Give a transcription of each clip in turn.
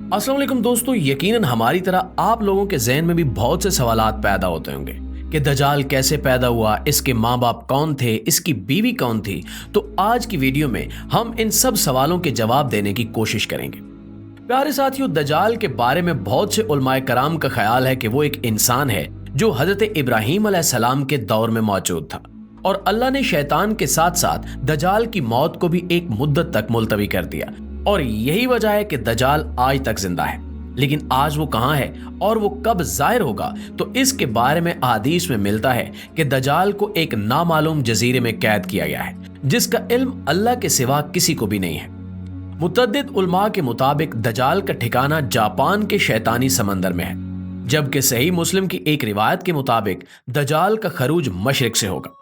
अस्सलाम वालेकुम दोस्तों, यकीनन हमारी तरह आप लोगों के ज़हन में भी बहुत से सवालात पैदा होते होंगे कि दज्जाल कैसे पैदा हुआ, इसके माँ बाप कौन थे, इसकी बीवी कौन थी। तो आज की वीडियो में हम इन सब सवालों के जवाब देने की कोशिश करेंगे। प्यारे साथियों, दज्जाल के बारे में बहुत से उलमाए कराम का ख्याल है कि वो एक इंसान है जो हजरत इब्राहीम अलैहिस्सलाम के दौर में मौजूद था और अल्लाह ने शैतान के साथ साथ दज्जाल की मौत को भी एक मुद्दत तक मुलतवी कर दिया और यही वजह है कि दज्जाल आज तक जिंदा है। लेकिन आज वो कहाँ है और वो कब जाहिर होगा, तो इसके बारे में अहादीस में मिलता है कि दज्जाल को एक नामालूम जजीरे में कैद किया गया है जिसका इल्म अल्लाह के सिवा किसी को भी नहीं है। मुतअद्दिद उलमा के मुताबिक दज्जाल का ठिकाना जापान के शैतानी समंदर में है, जबकि सही मुस्लिम की एक रिवायत के मुताबिक दज्जाल का खरूज मशरिक से होगा।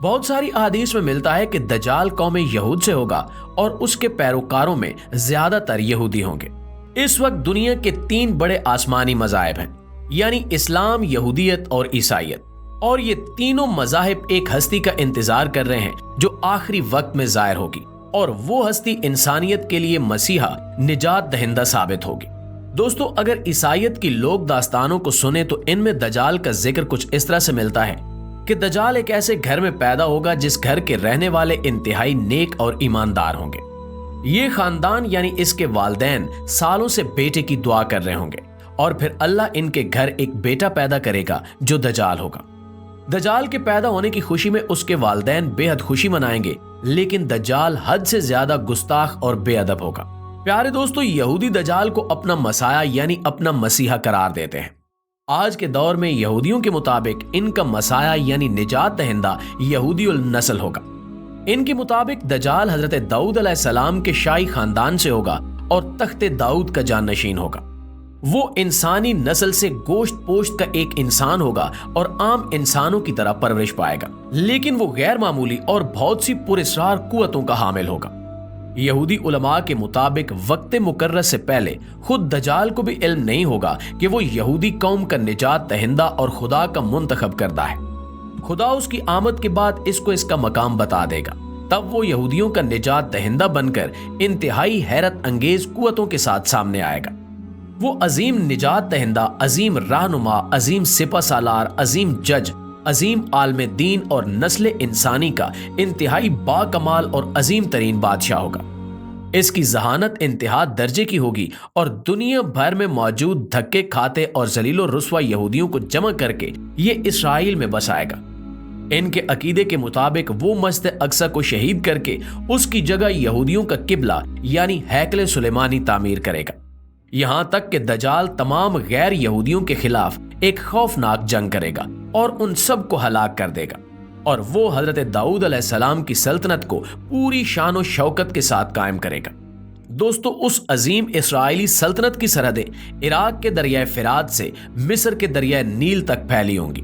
बहुत सारी अहादीस में मिलता है कि दज्जाल कौम यहूद से होगा और उसके पैरोकारों में ज्यादातर यहूदी होंगे। इस वक्त दुनिया के 3 बड़े आसमानी मज़ाहिब हैं, यानी इस्लाम, यहूदियत और ईसाइयत, और ये तीनों मज़ाहिब एक हस्ती का इंतजार कर रहे हैं जो आखिरी वक्त में जाहिर होगी और वो हस्ती इंसानियत के लिए मसीहा, निजात दहिंदा साबित होगी। दोस्तों, अगर ईसाइयत की लोक दास्तानों को सुने तो इनमें दज्जाल का जिक्र कुछ इस तरह से मिलता है कि दज्जाल एक ऐसे घर में पैदा होगा जिस घर के रहने वाले इंतहाई नेक और ईमानदार होंगे। ये खानदान यानी इसके वालिदैन सालों से बेटे की दुआ कर रहे होंगे और फिर अल्लाह इनके घर एक बेटा पैदा करेगा जो दज्जाल होगा। दज्जाल के पैदा होने की खुशी में उसके वालिदैन बेहद खुशी मनाएंगे, लेकिन दज्जाल हद से ज्यादा गुस्ताख और बेअदब होगा। प्यारे दोस्तों, यहूदी दज्जाल को अपना मसाया यानी अपना मसीहा करार देते हैं। आज के दौर में यहूदियों के मुताबिक इनका मसाया यानी निजात दहिंदा यहूदीउल नस्ल होगा। इनके मुताबिक दज्जाल हजरत दाऊद अलैहिस्सलाम के शाही खानदान से होगा और तख्ते दाऊद का जाननशीन होगा। वो इंसानी नस्ल से गोश्त पोश्त का एक इंसान होगा और आम इंसानों की तरह परवरिश पाएगा, लेकिन वो गैर मामूली और बहुत सी पुरस्रार कुव्वतों का हामिल होगा। यहूदी उलमा के मुताबिक वक्त मुकर्रर से पहले खुद दज्जाल को भी इल्म नहीं होगा कि वो यहूदी कौम का निजात दहिंदा और खुदा का मुंतखब करदा है। खुदा उसकी आमद के बाद इसको इसका मकाम बता देगा, तब वो यहूदियों का निजात दहिंदा बनकर इंतहाई हैरत अंगेज कुव्वतों के साथ सामने आएगा। वो अजीम निजात दहिंदा, अजीम रहनुमा, अजीम सिपह सालार, अजीम जज, अजीम आलम दीन और नस्ल इंसानी का इंतहाई बाकमाल और अजीम तरीन बादशाह होगा। इसकी जहानत इंतहा दर्जे की होगी और दुनिया भर में मौजूद धक्के खाते और जलीलो रुस्वा यहूदियों को जमा करके ये इसराइल में बसाएगा। इनके अकीदे के मुताबिक वो मस्जिद अक्सा को शहीद करके उसकी जगह यहूदियों का किबला यानी हैकले सुलेमानी तामीर करेगा। यहाँ तक कि दज्जाल तमाम गैर यहूदियों के खिलाफ एक खौफनाक जंग करेगा और उन सब को हलाक कर देगा और वो हजरत दाऊद अलैहिस्सलाम की सल्तनत को पूरी शान और शौकत के साथ कायम करेगा। दोस्तों, उस अजीम इसराइली सल्तनत की सरहदें इराक के दरियाए फिरात से मिस्र के दरियाए नील तक फैली होंगी।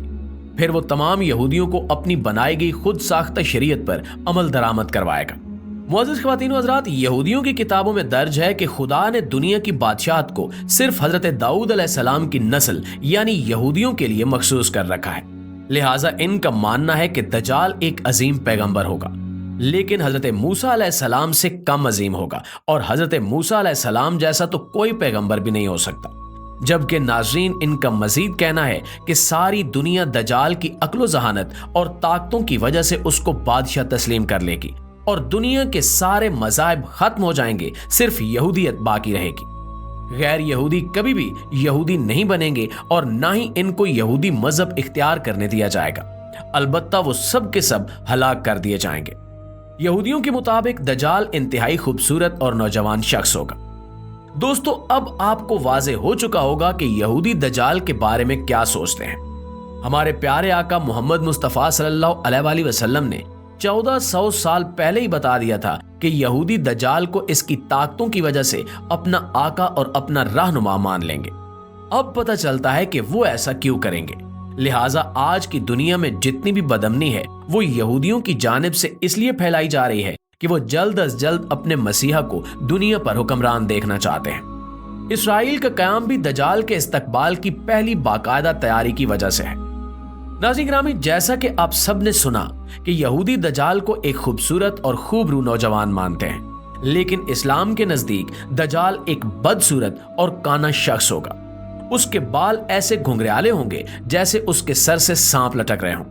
फिर वो तमाम यहूदियों को अपनी बनाई गई खुद साख्ता शरीयत पर अमल दरामद करवाएगा। मुअज़्ज़िज़ ख़वातीन व हज़रात, यहूदियों की किताबों में दर्ज है कि खुदा ने दुनिया की बादशाहत को सिर्फ हजरत दाऊद अलैहिस्सलाम की नस्ल यानी यहूदियों के लिए मखसूस कर रखा है। लिहाजा इनका मानना है कि दज्जाल एक अजीम पैगंबर होगा, लेकिन हजरत मूसा अलैहिस्सलाम से कम अजीम होगा और हजरत मूसा अलैहिस्सलाम जैसा तो कोई पैगंबर भी नहीं हो सकता। जबकि नाज़रीन, इनका मजीद कहना है कि सारी दुनिया दज्जाल की अक्लो जहानत और ताकतों की वजह से उसको बादशाह तस्लीम कर लेगी और दुनिया के सारे मज़ाहिब खत्म हो जाएंगे, सिर्फ यहूदियत बाकी रहेगी। गैर यहूदी कभी भी यहूदी नहीं बनेंगे और ना ही इनको यहूदी मजहब इख्तियार करने दिया जाएगा। अलबत्ता वो सब के सब हलाक कर दिए जाएंगे। यहूदियों के मुताबिक दज्जाल इंतहाई खूबसूरत और नौजवान शख्स होगा। दोस्तों, अब आपको वाज़े हो चुका होगा कि यहूदी दज्जाल के बारे में क्या सोचते हैं। हमारे प्यारे आका मोहम्मद मुस्तफ़ा सल्लल्लाहु अलैहि वसल्लम ने 1400 साल पहले ही बता दिया था कि यहूदी दज्जाल को इसकी ताकतों की वजह से अपना आका और अपना रहनुमा मान लेंगे। अब पता चलता है कि वो ऐसा क्यों करेंगे। लिहाजा आज की दुनिया में जितनी भी बदअमनी है वो यहूदियों की जानिब से इसलिए फैलाई जा रही है कि वो जल्द अज जल्द अपने मसीहा को दुनिया पर हुक्मरान देखना चाहते हैं। इसराइल का क़याम भी दज्जाल के इस्तकबाल की पहली बाकायदा तैयारी की वजह से है। नाज़रीन ग्रामी, जैसा कि आप सब ने सुना कि यहूदी दज्जाल को एक खूबसूरत और खूबरू नौजवान मानते हैं, लेकिन इस्लाम के नजदीक दजाल एक बदसूरत और काना शख्स होगा। उसके बाल ऐसे घुंघराले होंगे जैसे उसके सर से सांप लटक रहे हों।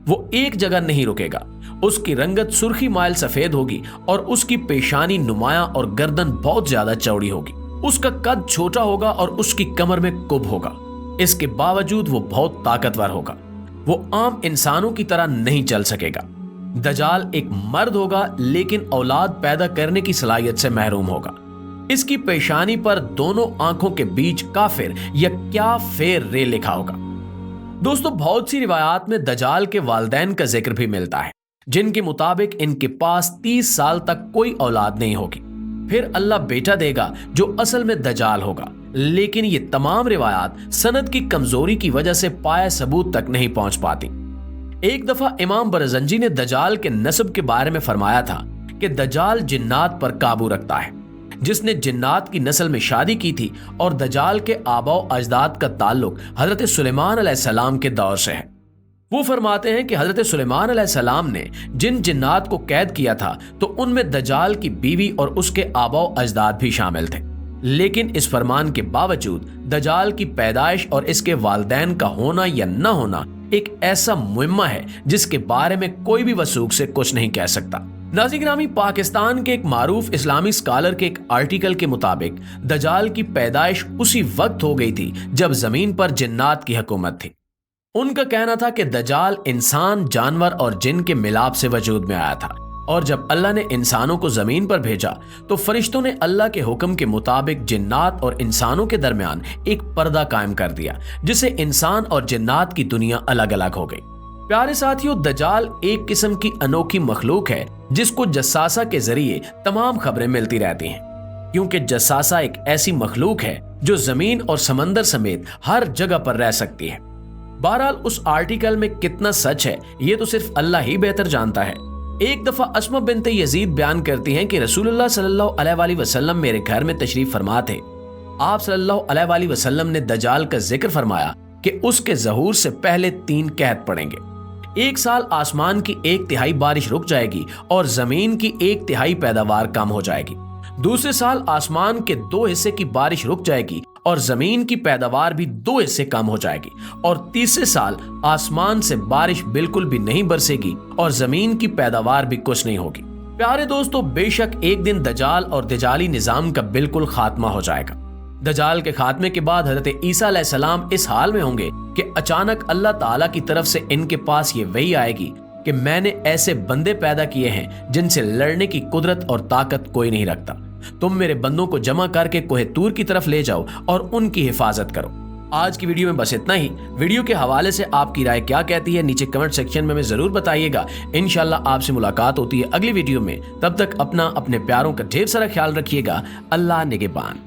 वो एक जगह नहीं रुकेगा। उसकी रंगत सुर्खी माइल सफेद होगी और उसकी पेशानी नुमायां और गर्दन बहुत ज्यादा चौड़ी होगी। उसका कद छोटा होगा और उसकी कमर में कुब होगा। इसके बावजूद वो बहुत ताकतवर होगा। वो आम इंसानों की तरह नहीं चल सकेगा। दजाल एक मर्द होगा लेकिन औलाद पैदा करने की सलाहियत से महरूम होगा। इसकी पेशानी पर दोनों आंखों के बीच काफिर या क्या फेर रे लिखा होगा। दोस्तों, बहुत सी रिवायात में दजाल के वालिदैन का जिक्र भी मिलता है, जिनके मुताबिक इनके पास 30 साल तक कोई औलाद नहीं होगी। फिर अल्लाह बेटा देगा जो असल में दजाल होगा। लेकिन ये तमाम रिवायात सनद की कमजोरी की वजह से पाया सबूत तक नहीं पहुंच पाती। एक दफा इमाम बरजंजी ने दजाल के नस्ब के बारे में फरमाया था कि दजाल जिन्नात पर काबू रखता है, जिसने जिन्नात की नस्ल में शादी की थी, और दजाल के आबाओ अजदाद का ताल्लुक हजरत सुलेमान अलैहिस्सलाम के दौर से है। वो फरमाते हैं कि हजरत सुलेमान अलैहिस्सलाम ने जिन जिन्नात को कैद किया था तो उनमें दजाल की बीवी और उसके आबाओ अजदाद भी शामिल थे। लेकिन इस फरमान के बावजूद दजाल की पैदाइश और इसके वालिदैन का होना या न होना एक ऐसा मुइम्मा है जिसके बारे में कोई भी वसूख से कुछ नहीं कह सकता। नाज़रीन गिरामी, पाकिस्तान के एक मारूफ इस्लामी स्कॉलर के एक आर्टिकल के मुताबिक दजाल की पैदाइश उसी वक्त हो गई थी जब जमीन पर जिन्नात की हुकूमत थी। उनका कहना था कि दजाल इंसान, जानवर और जिन के मिलाप से वजूद में आया था, और जब अल्लाह ने इंसानों को जमीन पर भेजा तो फरिश्तों ने अल्लाह के हुक्म के मुताबिक जिन्नात और इंसानों के दरमियान एक पर्दा कायम कर दिया, जिससे इंसान और जिन्नात की दुनिया अलग अलग हो गई। प्यारे साथियों, दजाल एक किस्म की अनोखी मखलूक है जिसको जस्सासा के जरिए तमाम खबरें मिलती रहती हैं, क्योंकि जस्सासा एक ऐसी मखलूक है जो जमीन और समंदर समेत हर जगह पर रह सकती है। बहरहाल उस आर्टिकल में कितना सच है ये तो सिर्फ अल्लाह ही बेहतर जानता है। एक दफा अस्मा बिन्त यजीद बयान करती हैं कि रसूलुल्लाह सल्लल्लाहु अलैहि वसल्लम मेरे घर में तशरीफ फरमा थे। आप सल्लल्लाहु अलैहि वसल्लम ने दजाल का जिक्र फरमाया कि उसके ज़हूर से पहले 3 कहत पड़ेंगे। एक साल आसमान की 1/3 बारिश रुक जाएगी और जमीन की 1/3 पैदावार कम हो जाएगी। दूसरे साल आसमान के 2 हिस्से की बारिश रुक जाएगी और जमीन की पैदावार भी 2 हिस्से कम हो जाएगी। और तीसरे साल आसमान से बारिश बिल्कुल भी नहीं बरसेगी और जमीन की पैदावार भी कुछ नहीं होगी। प्यारे दोस्तों, बेशक एक दिन दजाल और दजाली निजाम का बिल्कुल खात्मा हो जाएगा। दजाल के खात्मे के बाद हजरत ईसा अलैहिस्सलाम इस हाल में होंगे कि अचानक अल्लाह ताला की तरफ से इनके पास ये वही आएगी कि मैंने ऐसे बंदे पैदा किए हैं जिनसे लड़ने की कुदरत और ताकत कोई नहीं रखता। तुम मेरे बंदों को जमा करके कोहे तूर की तरफ ले जाओ और उनकी हिफाजत करो। आज की वीडियो में बस इतना ही। वीडियो के हवाले से आपकी राय क्या कहती है नीचे कमेंट सेक्शन में हमें जरूर बताइएगा। इंशाल्लाह आपसे मुलाकात होती है अगली वीडियो में। तब तक अपना, अपने प्यारों का ढेर सारा ख्याल रखिएगा। अल्लाह निगहबान।